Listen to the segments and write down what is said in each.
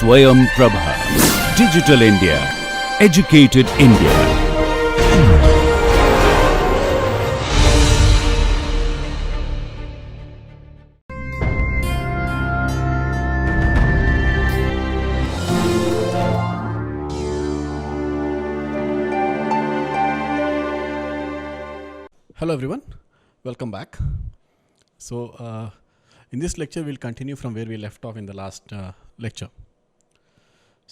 Swayam Prabha. Digital India. Educated India. Hello everyone, welcome back. So in this lecture we'll continue from where we left off in the last lecture.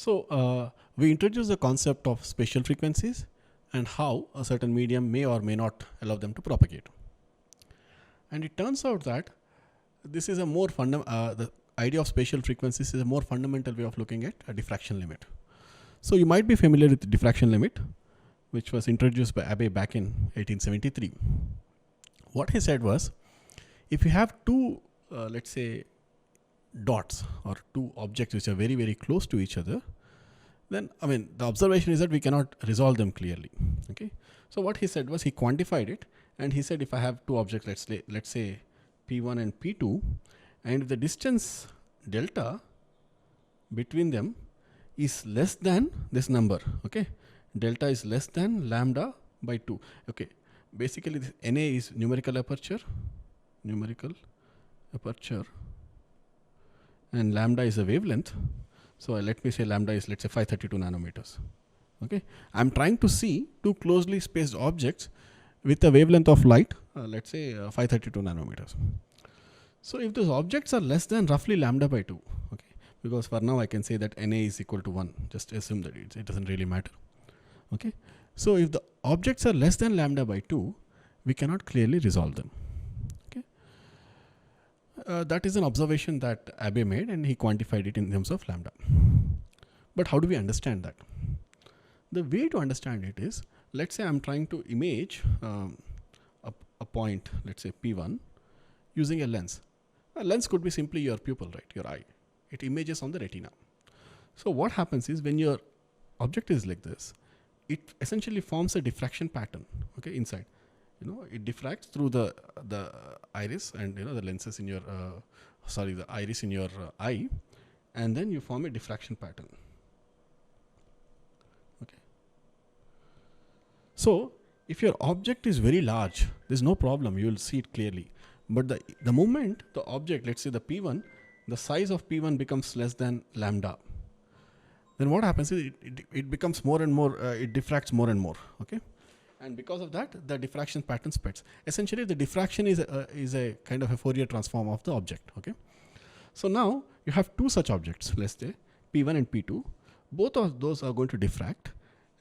So we introduced the concept of spatial frequencies and how a certain medium may or may not allow them to propagate. And it turns out that this is a more the idea of spatial frequencies is a more fundamental way of looking at a diffraction limit. So you might be familiar with the diffraction limit, which was introduced by Abbe back in 1873. What he said was, if you have two, let's say, dots or two objects which are very, very close to each other, then, the observation is that we cannot resolve them clearly. Okay. So what he said was, he quantified it, and he said, if I have two objects, let's say P1 and P2, and if the distance delta between them is less than this number, okay, delta is less than lambda by 2. Okay, basically this Na is numerical aperture, and lambda is a wavelength. So let me say lambda is, let's say, 532 nanometers. Okay, I'm trying to see two closely spaced objects with a wavelength of light, let's say 532 nanometers. So if those objects are less than roughly lambda by 2, okay, because for now I can say that Na is equal to 1, just assume that it doesn't really matter. Okay, so if the objects are less than lambda by 2, we cannot clearly resolve them. Okay, that is an observation that Abbe made, and he quantified it in terms of lambda. But how do we understand that? The way to understand it is, let's say I'm trying to image a point, let's say P1, using a lens. A lens could be simply your pupil, right? Your eye. It images on the retina. So what happens is, when your object is like this, it essentially forms a diffraction pattern, okay, inside. It diffracts through the iris and the lenses in your the iris in your eye, and then you form a diffraction pattern. Okay. So if your object is very large, there's no problem, you will see it clearly. But the moment the object, let's say the P1, the size of P1 becomes less than lambda, then what happens is it becomes more and more, it diffracts more and more, okay? And because of that, the diffraction pattern spreads. Essentially, the diffraction is a kind of a Fourier transform of the object, okay? So now you have two such objects, let's say P1 and P2. Both of those are going to diffract,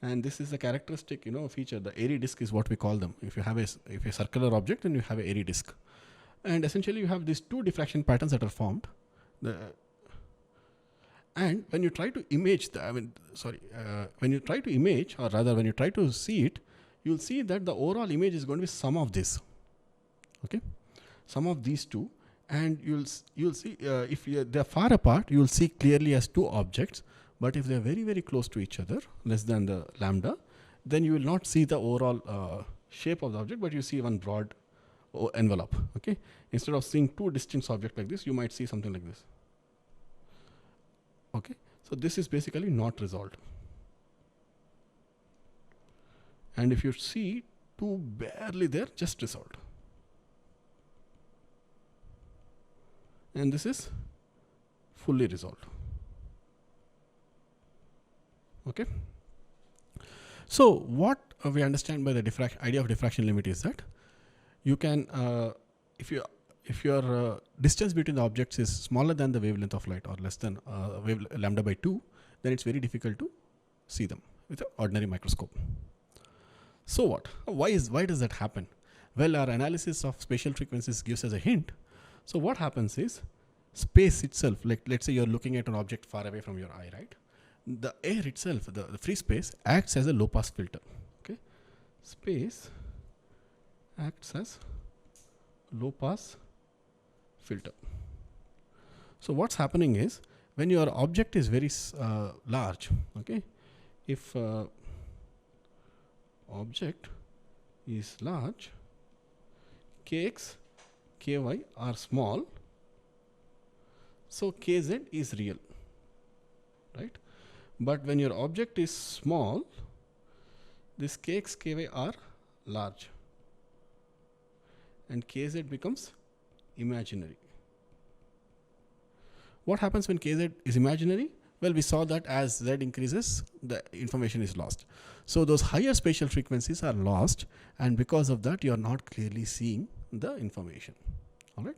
and this is a characteristic, feature. The airy disk is what we call them. If you have a circular object, then you have an airy disk, and essentially you have these two diffraction patterns that are formed. And when you try to image, when you try to image, or rather when you try to see it, you'll see that the overall image is going to be sum of this, okay, sum of these two, and you'll see if they're far apart, you'll see clearly as two objects. But if they're very, very close to each other, less than the lambda, then you will not see the overall shape of the object, but you see one broad envelope, okay. Instead of seeing two distinct objects like this, you might see something like this. Okay, so this is basically not resolved. And if you see two barely there, just resolved. And this is fully resolved. Okay. So what we understand by the idea of diffraction limit is that you can, if your distance between the objects is smaller than the wavelength of light, or less than lambda by 2, then it's very difficult to see them with an ordinary microscope. So what? Why does that happen? Well, our analysis of spatial frequencies gives us a hint. So what happens is, space itself, like let's say you're looking at an object far away from your eye, right? The air itself, the free space, acts as a low pass filter. Okay, space acts as low pass filter. So what's happening is, when your object is very large, okay, if object is large, kx, ky are small, so kz is real. right? But when your object is small, this kx, ky are large, and kz becomes imaginary. What happens when kz is imaginary? Well, we saw that as z increases, the information is lost. So those higher spatial frequencies are lost, and because of that, you are not clearly seeing the information. All right.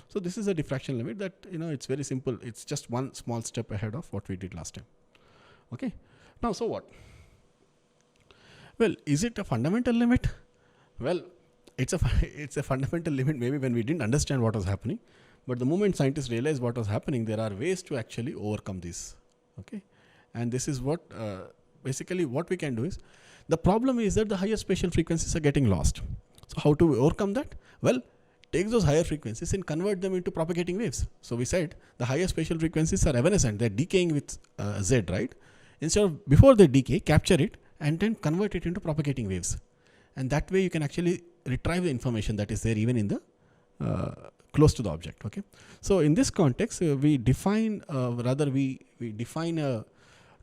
So this is a diffraction limit that, it's very simple. It's just one small step ahead of what we did last time. Okay. Now, so what? Well, is it a fundamental limit? Well, it's a fundamental limit maybe when we didn't understand what was happening. But the moment scientists realized what was happening, there are ways to actually overcome this. Okay. And this is what, basically what we can do is, the problem is that the higher spatial frequencies are getting lost. So how to overcome that? Well, take those higher frequencies and convert them into propagating waves. So we said the higher spatial frequencies are evanescent, they're decaying with Z, right? Instead of, before they decay, capture it and then convert it into propagating waves. And that way you can actually retrieve the information that is there even in the close to the object. Okay. So in this context, we define we define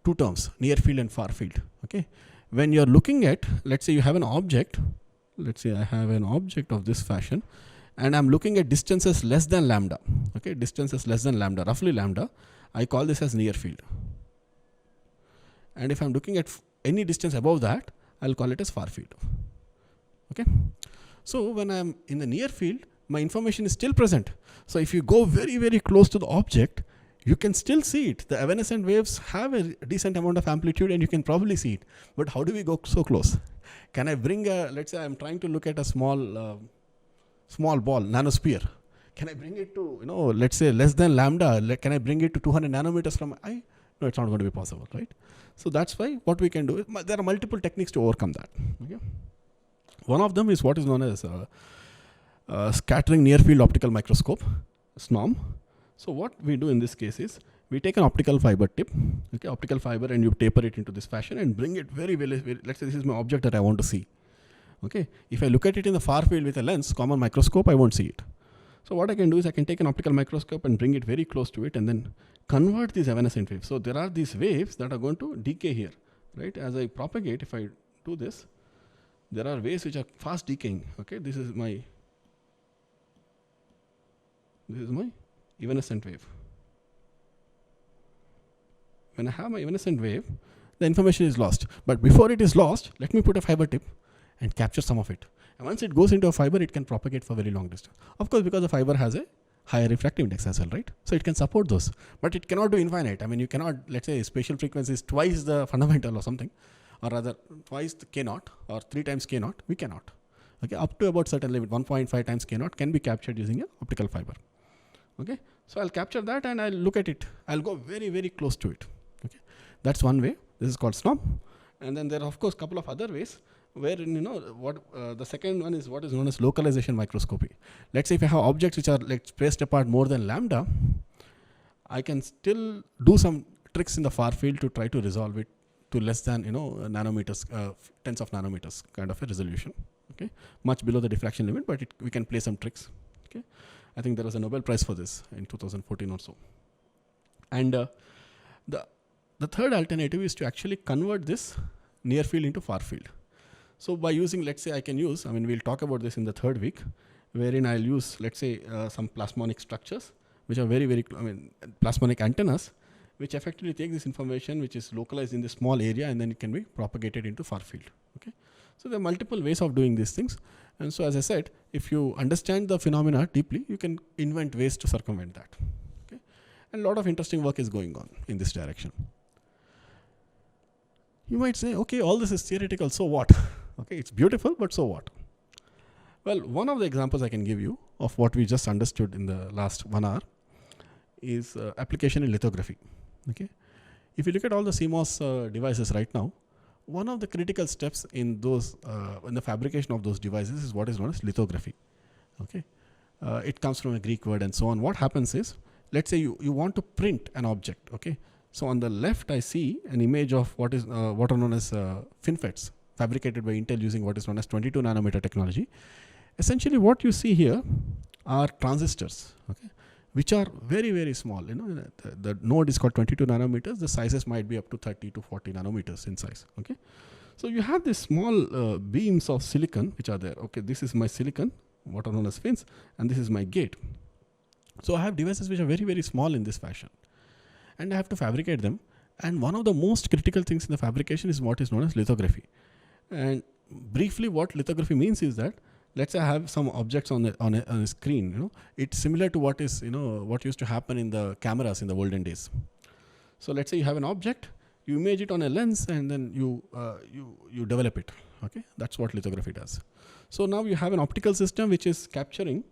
two terms, near field and far field. Okay. When you're looking at, let's say you have an object, let's say I have an object of this fashion, and I'm looking at distances less than lambda. Okay, distances less than lambda, roughly lambda. I call this as near field. And if I'm looking at any distance above that, I'll call it as far field. Okay. So when I'm in the near field, my information is still present. So if you go very, very close to the object, you can still see it. The evanescent waves have a decent amount of amplitude and you can probably see it. But how do we go so close? Can I bring let's say I'm trying to look at a small ball, nanosphere. Can I bring it to, let's say less than lambda? Can I bring it to 200 nanometers from eye? No, it's not going to be possible, right? So that's why what we can do is, there are multiple techniques to overcome that. Okay? One of them is what is known as scattering near field optical microscope, SNOM. So what we do in this case is, we take an optical fiber tip, okay, optical fiber, and you taper it into this fashion and bring it very, let's say this is my object that I want to see. Okay, if I look at it in the far field with a lens, common microscope, I won't see it. So what I can do is I can take an optical microscope and bring it very close to it and then convert these evanescent waves. So there are these waves that are going to decay here, right? As I propagate, if I do this, there are waves which are fast decaying. Okay, this is my evanescent wave. When I have my evanescent wave, the information is lost. But before it is lost, let me put a fiber tip and capture some of it. And once it goes into a fiber, it can propagate for very long distance. Of course, because the fiber has a higher refractive index as well, right? So it can support those. But it cannot do infinite. I mean, you cannot, let's say spatial frequency is twice the fundamental or something, or rather twice the k naught or 3 times k naught, we cannot. Okay, up to about certain limit, 1.5 times k naught can be captured using an optical fiber. Okay, so I'll capture that and I'll look at it. I'll go very, very close to it. Okay, that's one way. This is called SNOM. And then there are of course a couple of other ways wherein, the second one is what is known as localization microscopy. Let's say if I have objects which are like spaced apart more than lambda, I can still do some tricks in the far field to try to resolve it to less than, nanometers, tens of nanometers kind of a resolution. Okay, much below the diffraction limit, but we can play some tricks. Okay, I think there was a Nobel Prize for this in 2014 or so. And the third alternative is to actually convert this near field into far field. So by using, let's say I can use, we'll talk about this in the third week, wherein I'll use, let's say, some plasmonic structures, which are very, very, plasmonic antennas, which effectively take this information, which is localized in this small area, and then it can be propagated into far field. Okay, so there are multiple ways of doing these things. And so, as I said, if you understand the phenomena deeply, you can invent ways to circumvent that. Okay, and a lot of interesting work is going on in this direction. You might say, okay, all this is theoretical, so what? Okay, it's beautiful, but so what? Well, one of the examples I can give you of what we just understood in the last 1 hour is application in lithography. Okay, if you look at all the CMOS devices right now, one of the critical steps in those in the fabrication of those devices is what is known as lithography. Okay, it comes from a Greek word and so on. What happens is, let's say you want to print an object. Okay, so on the left I see an image of what are known as FinFETs, fabricated by Intel using what is known as 22 nanometer technology. Essentially what you see here are transistors. Okay, which are very, very small. The node is called 22 nanometers. The sizes might be up to 30 to 40 nanometers in size. Okay, so you have these small beams of silicon which are there. Okay, this is my silicon, what are known as fins, and this is my gate. So I have devices which are very, very small in this fashion, and I have to fabricate them. And one of the most critical things in the fabrication is what is known as lithography. And briefly, what lithography means is that, let's say I have some objects on a screen. It's similar to what is what used to happen in the cameras in the olden days. So let's say you have an object, you image it on a lens, and then you develop it. Okay, that's what lithography does. So now you have an optical system which is capturing,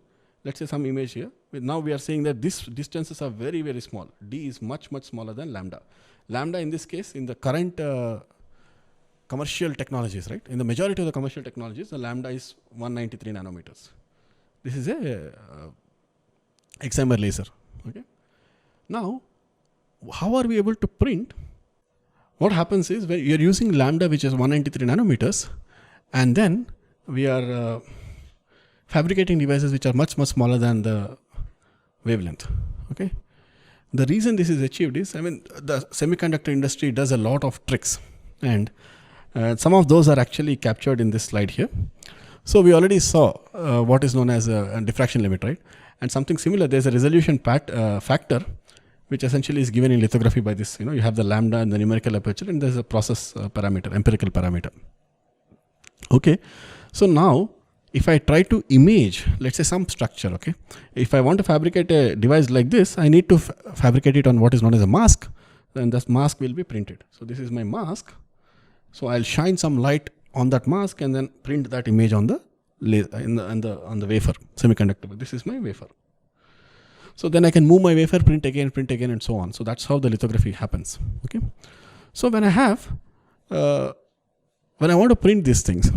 let's say, some image here. Now we are saying that these distances are very, very small. D is much, much smaller than lambda. Lambda in this case, in the current commercial technologies, right? In the majority of the commercial technologies, the lambda is 193 nanometers. This is a excimer laser. Okay. Now, how are we able to print? What happens is, when you're using lambda, which is 193 nanometers, and then we are fabricating devices which are much, much smaller than the wavelength. Okay. The reason this is achieved is, the semiconductor industry does a lot of tricks, and some of those are actually captured in this slide here. So we already saw what is known as a diffraction limit, right? And something similar, there's a resolution factor, which essentially is given in lithography by this. You have the lambda and the numerical aperture, and there's a process parameter, empirical parameter. Okay, so now if I try to image, let's say, some structure, okay, if I want to fabricate a device like this, I need to fabricate it on what is known as a mask. Then this mask will be printed. So this is my mask. So I'll shine some light on that mask and then print that image on the on the wafer, semiconductor. This is my wafer. So then I can move my wafer, print again, and so on. So that's how the lithography happens. Okay. So when I want to print these things,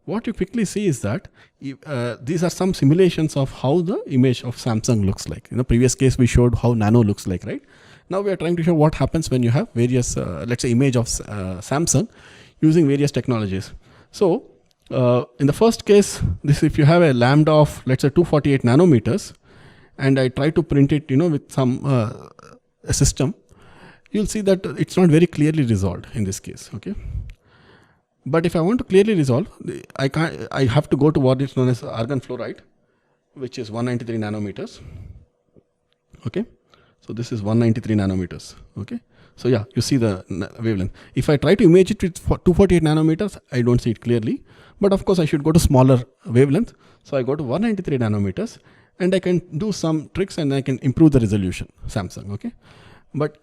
what you quickly see is that these are some simulations of how the image of Samsung looks like. In the previous case, we showed how Nano looks like, right? Now we are trying to show what happens when you have various, let's say, image of Samsung using various technologies. So in the first case, if you have a lambda of, let's say, 248 nanometers, and I try to print it, with some a system, you'll see that it's not very clearly resolved in this case. Okay. But if I want to clearly resolve, I have to go to what is known as argon fluoride, which is 193 nanometers. Okay. So this is 193 nanometers. Okay. So yeah, you see the wavelength. If I try to image it with 248 nanometers, I don't see it clearly. But of course, I should go to smaller wavelength. So I go to 193 nanometers, and I can do some tricks, and I can improve the resolution, Samsung. Okay. But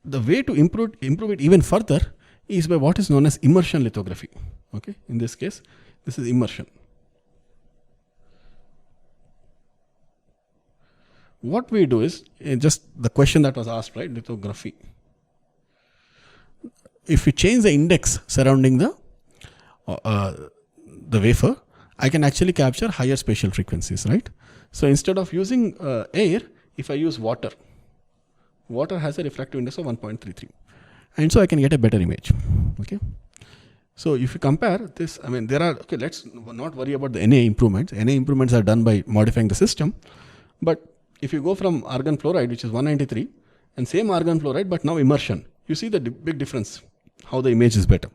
the way to improve it even further is by what is known as immersion lithography. Okay, in this case, this is immersion. What we do is just the question that was asked, right? Lithography. If we change the index surrounding the wafer, I can actually capture higher spatial frequencies, right? So instead of using air, if I use water has a refractive index of 1.33. And so I can get a better image. Okay. So if you compare this, let's not worry about the NA improvements. NA improvements are done by modifying the system. But if you go from argon fluoride, which is 193, and same argon fluoride, but now immersion, you see the big difference, how the image is better.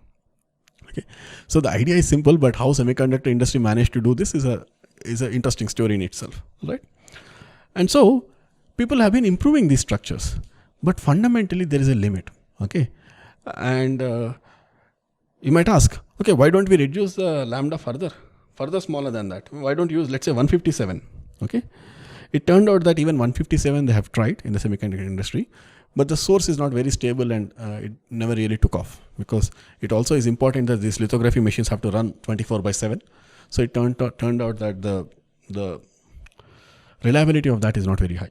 Okay. So the idea is simple, but how semiconductor industry managed to do this is an interesting story in itself, right? And so people have been improving these structures, but fundamentally there is a limit. Okay, and you might ask, okay, why don't we reduce the lambda further smaller than that? Why don't you use, let's say, 157? Okay, it turned out that even 157 they have tried in the semiconductor industry, but the source is not very stable, and it never really took off, because it also is important that these lithography machines have to run 24/7. So it turned out that the reliability of that is not very high.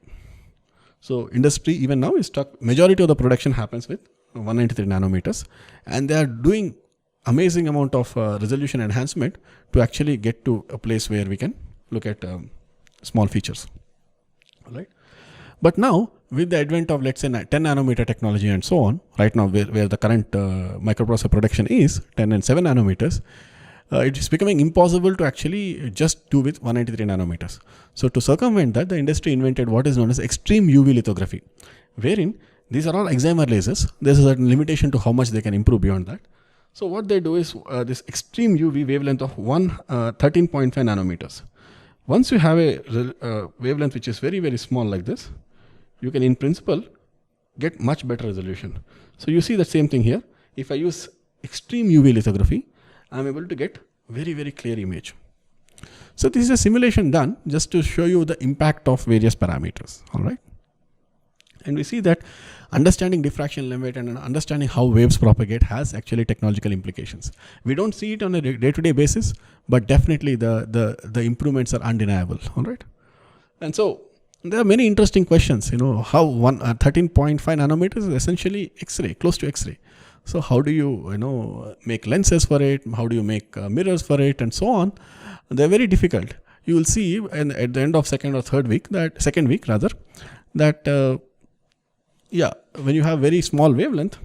So industry even now is stuck. Majority of the production happens with 193 nanometers, and they are doing amazing amount of resolution enhancement to actually get to a place where we can look at small features. All right. But now with the advent of, let's say, 10 nanometer technology and so on, right now where the current microprocessor production is 10 and 7 nanometers, it is becoming impossible to actually just do with 193 nanometers. So to circumvent that, the industry invented what is known as extreme UV lithography, wherein these are all excimer lasers. There's a certain limitation to how much they can improve beyond that. So what they do is this extreme UV wavelength of 13.5 nanometers. Once you have a wavelength which is very, very small like this, you can in principle get much better resolution. So you see the same thing here. If I use extreme UV lithography, I'm able to get very, very clear image. So this is a simulation done just to show you the impact of various parameters. All right. And we see that understanding diffraction limit and understanding how waves propagate has actually technological implications. We don't see it on a day-to-day basis, but definitely the improvements are undeniable. All right. And so there are many interesting questions. How 13.5 nanometers is essentially X-ray, close to X-ray. So how do you make lenses for it? How do you make mirrors for it, and so on? They're very difficult. You will see at the end of second week, when you have very small wavelength,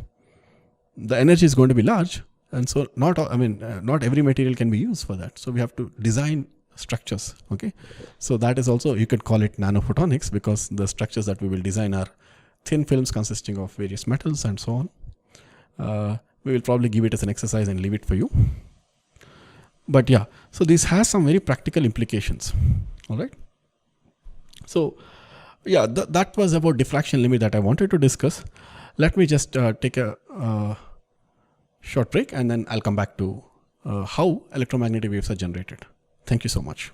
the energy is going to be large, and so not every material can be used for that. So we have to design structures. Okay, so that is also, you could call it nano photonics, because the structures that we will design are thin films consisting of various metals and so on. We will probably give it as an exercise and leave it for you. But yeah, so this has some very practical implications. All right. So yeah, that was about diffraction limit that I wanted to discuss. Let me just take a short break, and then I'll come back to how electromagnetic waves are generated. Thank you so much.